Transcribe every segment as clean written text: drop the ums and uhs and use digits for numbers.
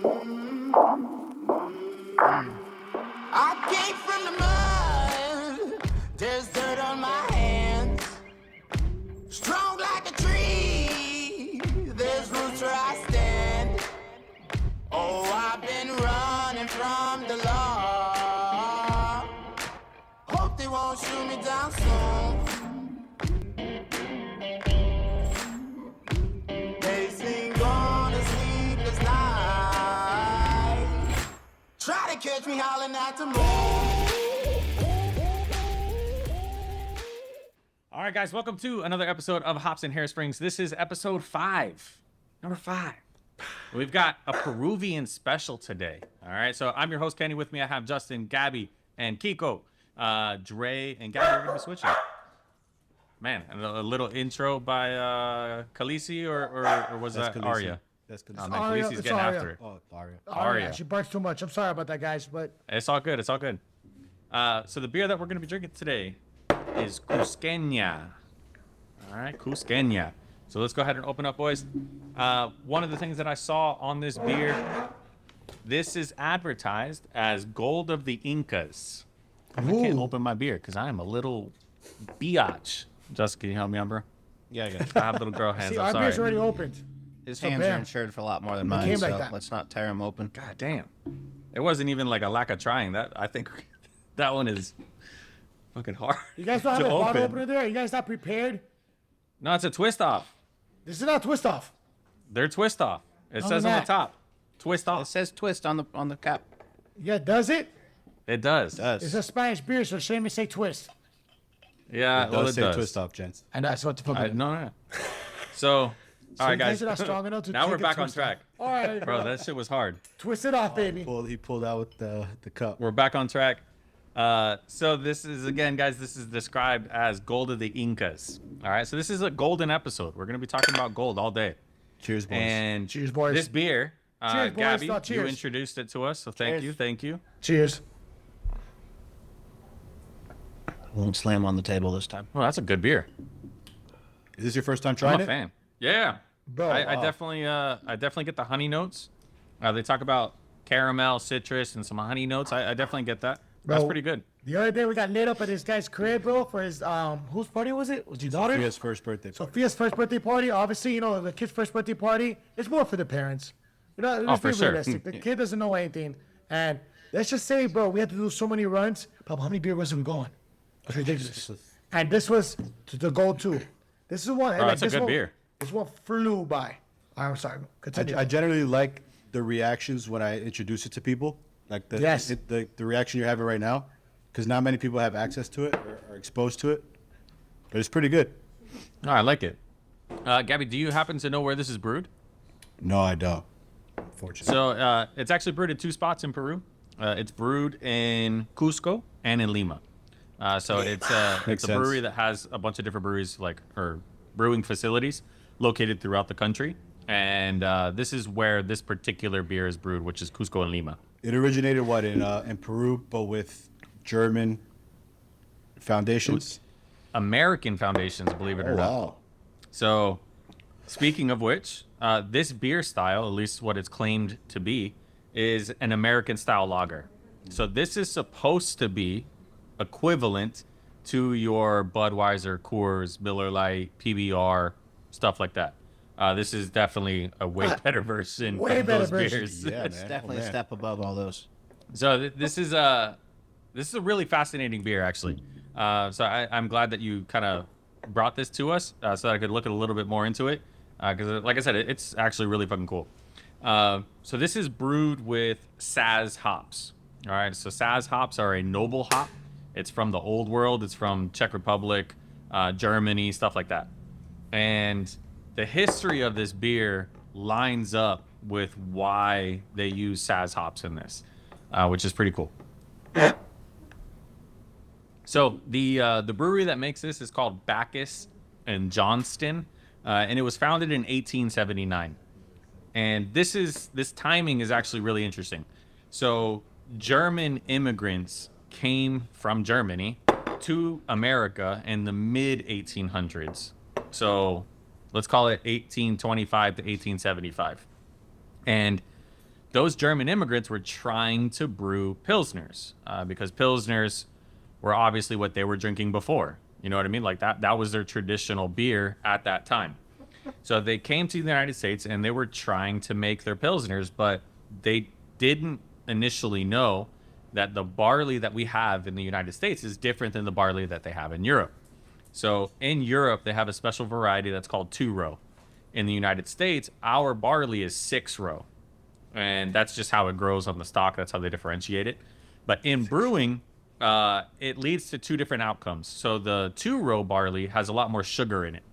I came from the mud. There's dirt on my hands. Strong like a tree. There's roots where I stand. Oh, I've been running from the law. Hope they won't shoot me down soon. They sing on a sleepless night. Try to catch me howling at the moon. All right, guys, welcome to another episode of Hops and Hairsprings. This is episode 5, number 5. We've got a Peruvian special today. All right, so I'm your host, Kenny. With me, I have Justin, Gabby, and Kiko. Dre and Gabby are going to be switching. Man, a little intro by Khaleesi, or was that Khaleesi. Arya? That's good. Oh, man, Arya, Khaleesi's it's getting Arya. after it. Oh, Arya. Arya. She barks too much. I'm sorry about that, guys, but It's all good. It's all good. So the beer that we're going to be drinking today is Cusqueña. All right, Cusqueña. So let's go ahead and open up, boys. One of the things that I saw on this beer, this is advertised as Gold of the Incas. I can't open my beer because I am a little biatch. Justin, can you help me out, bro? Yeah, I got it. I have little girl hands. see, I'm our beer's sorry. already opened. His So hands are bam. insured for a lot more than It mine, came so like that. let's not tear them open. God damn. It wasn't even like a lack of trying. That I think that one is fucking hard. You guys don't have to a bottle open. opener there? You guys not prepared? No, it's a twist off. This is not twist off. They're twist off. It says on the that. top. Twist It off. says twist on the cap. Yeah, does it? It does. It's a Spanish beer, so shame to say twist. Yeah, It well, does it say does. twist off, gents. And that's what the fuck. No. So, all right, you guys guys. are not strong enough to Now take we're a back on twist track. All right, Bro, that shit was hard. twist it off, baby. He pulled out with the cup. We're back on track. So this is, again, guys, this is described as Gold of the Incas. All right, so this is a golden episode. We're going to be talking about gold all day. Cheers, boys. And Cheers, boys. this beer, Cheers, boys. Gabby, No, you cheers. introduced it to us, so thank you. Cheers. I won't slam on the table this time. Well, that's a good beer. Is this your first time I'm trying a it? fan. Yeah. Bro, I definitely get the honey notes. They talk about caramel, citrus, and some honey notes. I definitely get that. That's Bro. pretty good. The other day we got lit up at this guy's crib, bro, for his whose party was it? Was your daughter? Sophia's first birthday. Sophia's first birthday party. Obviously, you know, the kid's first birthday party. It's more for the parents. You know, let's for be sure. realistic. The kid doesn't know anything. And let's just say, bro, we had to do so many runs. Papa, how many beer was we going? It's ridiculous. And this was the go-to. This is one. Oh, that's a this good one, beer. This one flew by. I'm sorry. Continue. I generally like the reactions when I introduce it to people. Like the Yes. the reaction you're having right now, because not many people have access to it or are exposed to it. But it's pretty good. Oh, I like it. Gabby, do you happen to know where this is brewed? No, I don't. Unfortunately. So it's actually brewed at 2 spots in Peru. It's brewed in Cusco and in Lima. So it's Makes a sense. brewery that has a bunch of different breweries, or brewing facilities located throughout the country. And this is where this particular beer is brewed, which is Cusco and Lima. It originated in Peru, but with German foundations. American foundations, believe it or not. So, speaking of which, this beer style, at least what it's claimed to be, is an American style lager. So this is supposed to be equivalent to your Budweiser, Coors, Miller Lite, PBR, stuff like that. This is definitely a way better version way of better those version. beers. Yeah, It's man. definitely Oh, a man. step above all those. So this is a really fascinating beer, actually. So I'm glad that you kind of brought this to us so that I could look a little bit more into it. Because, like I said, it's actually really fucking cool. So this is brewed with Saz hops. All right, so Saz hops are a noble hop. It's from the old world. It's from Czech Republic, Germany, stuff like that. And the history of this beer lines up with why they use Saz hops in this, which is pretty cool. So the brewery that makes this is called Bacchus and Johnston, and it was founded in 1879. And this timing is actually really interesting. So German immigrants came from Germany to America in the mid 1800s. So let's call it 1825 to 1875. And those German immigrants were trying to brew Pilsners because Pilsners were obviously what they were drinking before. You know what I mean? Like that was their traditional beer at that time. So they came to the United States and they were trying to make their Pilsners, but they didn't initially know that the barley that we have in the United States is different than the barley that they have in Europe. So in Europe, they have a special variety that's called 2-row. In the United States, our barley is 6-row. And that's just how it grows on the stalk. That's how they differentiate it. But in brewing, it leads to two different outcomes. So the 2-row barley has a lot more sugar in it.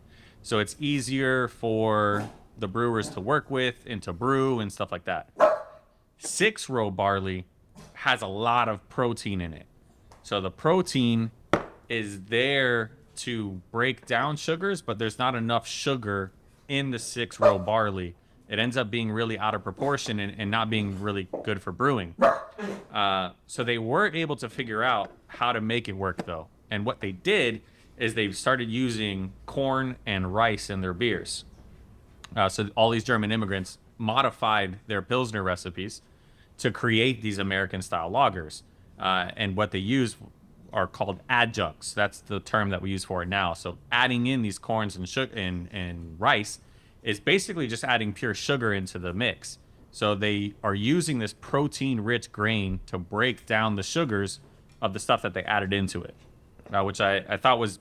So it's easier for the brewers to work with and to brew and stuff like that. 6-row barley has a lot of protein in it. So the protein is there to break down sugars, but there's not enough sugar in the 6-row barley. It ends up being really out of proportion and not being really good for brewing. So they were able to figure out how to make it work, though. And what they did is they started using corn and rice in their beers. So all these German immigrants modified their Pilsner recipes to create these American-style lagers. And what they use are called adjuncts. That's the term that we use for it now. So adding in these corns and sugar and rice is basically just adding pure sugar into the mix. So they are using this protein-rich grain to break down the sugars of the stuff that they added into it, which I thought was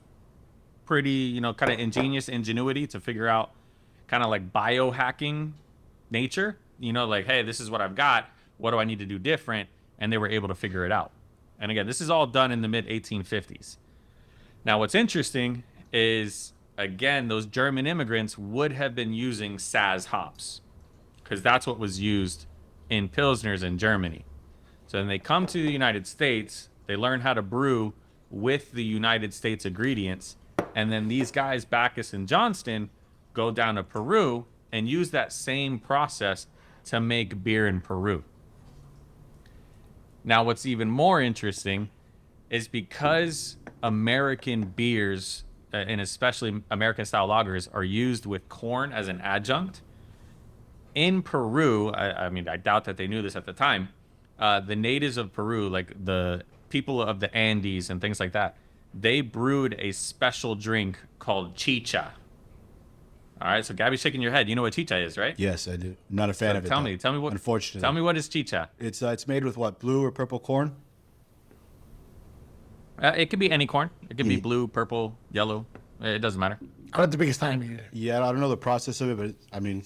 pretty, kind of ingenious ingenuity to figure out kind of like biohacking nature. Like, hey, this is what I've got. What do I need to do different? And they were able to figure it out. And again, this is all done in the mid-1850s. Now, what's interesting is, again, those German immigrants would have been using Saaz hops because that's what was used in Pilsners in Germany. So then they come to the United States, they learn how to brew with the United States ingredients, and then these guys, Bacchus and Johnston, go down to Peru and use that same process to make beer in Peru. Now, what's even more interesting is because American beers, and especially American-style lagers, are used with corn as an adjunct, in Peru, I mean, I doubt that they knew this at the time, the natives of Peru, like the people of the Andes and things like that, they brewed a special drink called chicha. All right, so Gabby's shaking your head. You know what chicha is, right? Yes, I do. I'm not a fan of it. Tell me what. Unfortunately, tell me what is chicha. It's made with what, blue or purple corn? It could be any corn. It could be blue, purple, yellow. It doesn't matter. I'm not the biggest fan either. Yeah, I don't know the process of it, but I mean,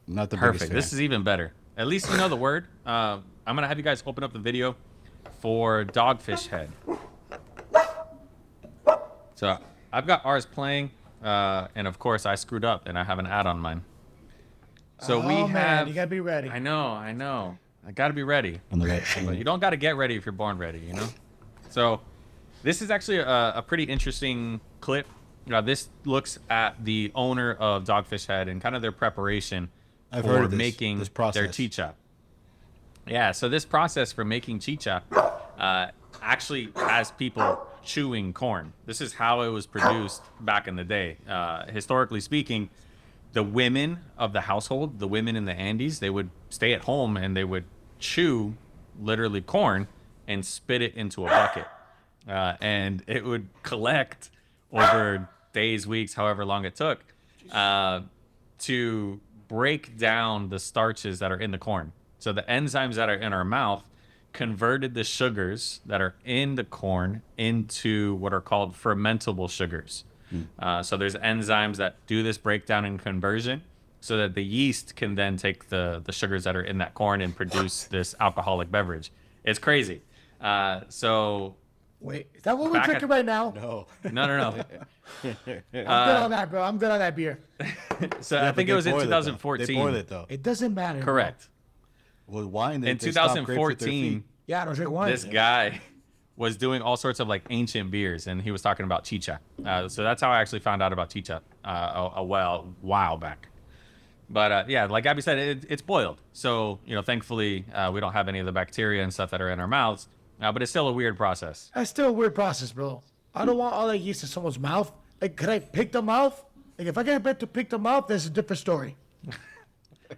not the biggest Perfect. fan. This is even better. At least you know the word. I'm gonna have you guys open up the video for Dogfish Head. So I've got ours playing, and of course I screwed up and I have an ad on mine. So we have. Man, you gotta be ready. I know. I gotta be ready. On the right. But you don't gotta get ready if you're born ready, So this is actually a pretty interesting clip. This looks at the owner of Dogfish Head and kind of their preparation I've for heard of this, making this process. their chicha. Yeah, so this process for making chicha actually has people chewing corn. This is how it was produced back in the day. Historically speaking, the women of the household, the women in the Andes, they would stay at home and they would chew literally corn and spit it into a bucket. And it would collect over days, weeks, however long it took, to break down the starches that are in the corn. So the enzymes that are in our mouth converted the sugars that are in the corn into what are called fermentable sugars. So there's enzymes that do this breakdown and conversion so that the yeast can then take the sugars that are in that corn and produce this alcoholic beverage. It's crazy. So Wait, is that what we're Back drinking at- right now? No. no. I'm good on that, bro. I'm good on that beer. So I think it was in 2014. They boil it though. It doesn't matter. bro. Correct. Well, wine. They In stop grapes with their 2014, feet. Yeah, I don't drink wine. this guy was doing all sorts of like ancient beers, and he was talking about chicha. So that's how I actually found out about chicha a while back. But yeah, like Abby said, it's boiled. So thankfully we don't have any of the bacteria and stuff that are in our mouths. But it's still a weird process. That's still a weird process, bro. I don't want all that yeast in someone's mouth. Like, could I pick the mouth? Like, if I get bet to pick the mouth, there's a different story.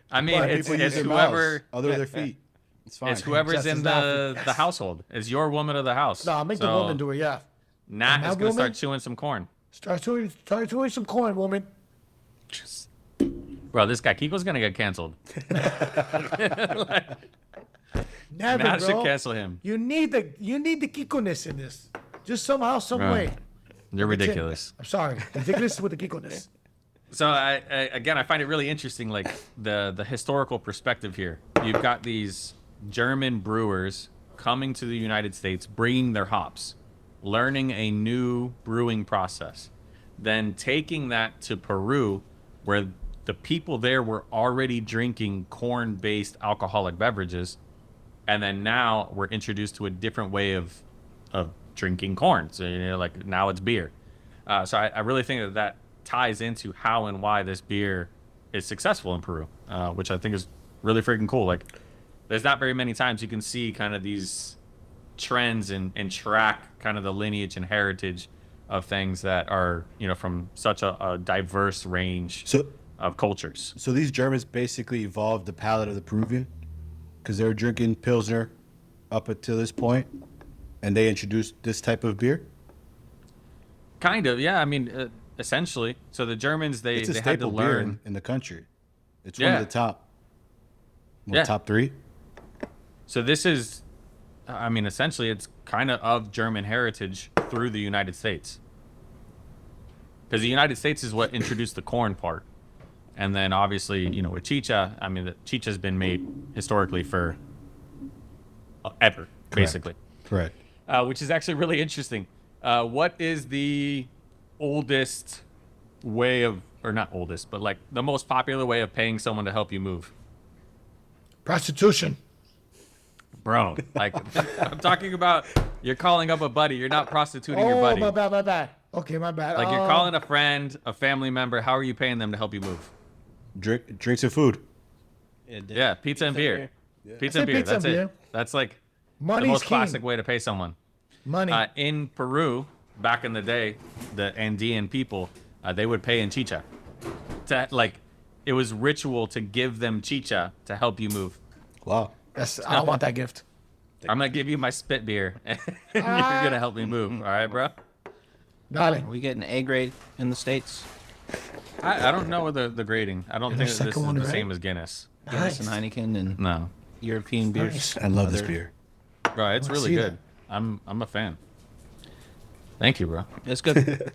I mean, But it's people use their whoever. mouths, other their feet. It's fine. It's whoever's Just in as the laughing. the household. It's your woman of the house. No, I'll make the So woman do it. Yeah. Nat My is gonna woman? start chewing some corn. Start chewing some corn, woman. Bro, this guy Kiko's gonna get canceled. Never, Nat bro. should cancel him. You need the Kiko-ness in this. Just somehow, some Bro, way. You're That's it. ridiculous. I'm sorry. Ridiculous with the Kiko-ness. So I find it really interesting, like the historical perspective here. You've got these German brewers coming to the United States, bringing their hops, learning a new brewing process, then taking that to Peru, where the people there were already drinking corn-based alcoholic beverages, and then now we're introduced to a different way of drinking corn. So like now it's beer. So I really think that ties into how and why this beer is successful in Peru, which I think is really freaking cool. Like, there's not very many times you can see kind of these trends and track kind of the lineage and heritage of things that are, from such a diverse range of cultures. So these Germans basically evolved the palate of the Peruvian because they were drinking Pilsner up until this point, and they introduced this type of beer. Kind of, yeah. I mean, essentially. So the Germans, they It's a had to staple beer learn. in the country. It's one Yeah. of the top. Yeah. Top 3. So this is, I mean, essentially, it's kind of German heritage through the United States. Because the United States is what introduced the corn part. And then obviously, with Chicha, I mean, the Chicha's been made historically for ever, basically. Correct. Which is actually really interesting. What is the oldest way of, or not oldest, but like the most popular way of paying someone to help you move? Prostitution. Bro, like, I'm talking about you're calling up a buddy. You're not prostituting your buddy. my bad. Okay, my bad. Like, you're calling a friend, a family member. How are you paying them to help you move? Drinks and food. Yeah, pizza and beer. Pizza and Say beer. pizza That's and it. beer. That's like the Money's most king. classic way to pay someone. Money. In Peru, back in the day, the Andean people, they would pay in chicha. It was ritual to give them chicha to help you move. Wow. I don't want that gift. I'm gonna give you my spit beer, and you're gonna help me move. All right, bro? Darling. Are we getting A grade in the States? I don't know the grading. I don't think there's that this is second one, the right? same as Guinness. Guinness and Heineken and No, European beers. I love this Other- beer. bro, it's wanna really see good. I'm a fan. Thank you, bro. It's good.